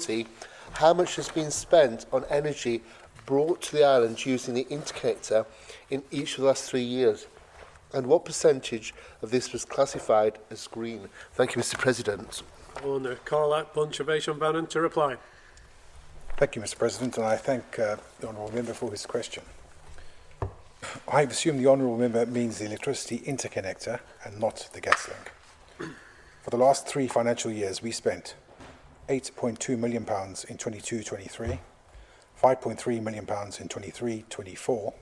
2020, how much has been spent on energy brought to the island using the interconnector in each of the last 3 years? And what percentage of this was classified as green? Thank you, Mr. President. I want to call out Bunchevation Bannon to reply. Thank you, Mr. President, and I thank the Honourable Member for his question. I assume the Honourable Member means the electricity interconnector and not the gas link. For the last 3 financial years, we spent £8.2 million in 22-23, £5.3 million in 23-24,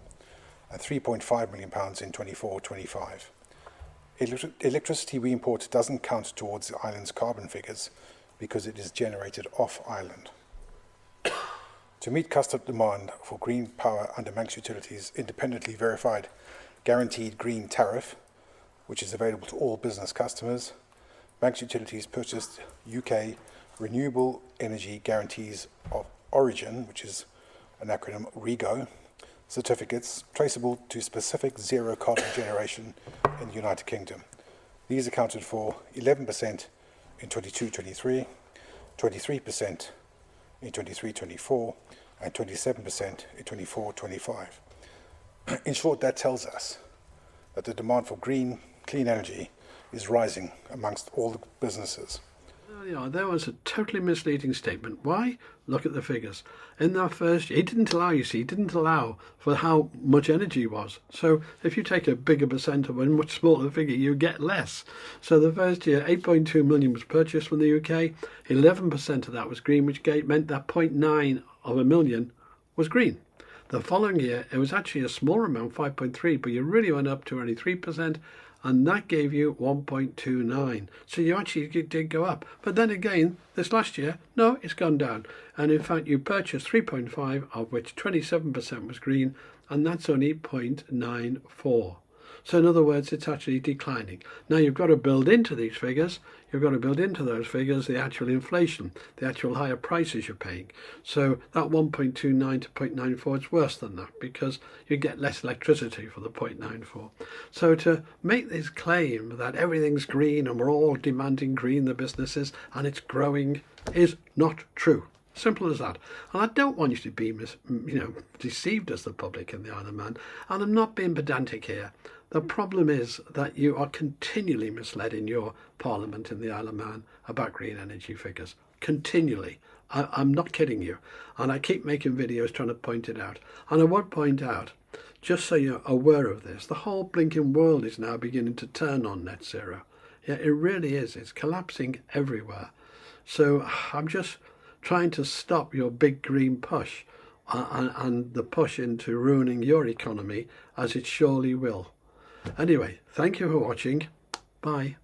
and £3.5 million in 24-25. Electricity we import doesn't count towards the island's carbon figures because it is generated off-island. To meet customer demand for green power under Manx Utilities' independently verified guaranteed green tariff, which is available to all business customers, Manx Utilities purchased UK Renewable Energy Guarantees of Origin, which is an acronym REGO, certificates traceable to specific zero carbon generation in the United Kingdom. These accounted for 11% in 22-23, 23% in 23-24, and 27% in 24-25. In short, that tells us that the demand for clean energy is rising amongst all the businesses. Yeah, that was a totally misleading statement. Why? Look at the figures. In that first year, he didn't allow for how much energy was. So if you take a bigger percent of a much smaller figure, you get less. So the first year, 8.2 million was purchased from the UK. 11% of that was green, which meant that 0.9 of a million was green. The following year, it was actually a smaller amount, 5.3, but you really went up to only 3%. And that gave you 1.29. So you actually did go up. But then again, this last year, no, it's gone down. And in fact, you purchased 3.5, of which 27% was green, and that's only 0.94. So in other words, it's actually declining. Now you've got to build into these figures, the actual inflation, the actual higher prices you're paying. So that 1.29 to 0.94 is worse than that because you get less electricity for the 0.94. So to make this claim that everything's green and we're all demanding green, the businesses, and it's growing is not true. Simple as that. And I don't want you to be deceived as the public in the Isle of Man. And I'm not being pedantic here. The problem is that you are continually misled in your Parliament in the Isle of Man about green energy figures. Continually. I'm not kidding you. And I keep making videos trying to point it out. And I would point out, just so you're aware of this, the whole blinking world is now beginning to turn on net zero. Yeah, it really is. It's collapsing everywhere. So I'm just trying to stop your big green push and the push into ruining your economy, as it surely will. Anyway, thank you for watching. Bye.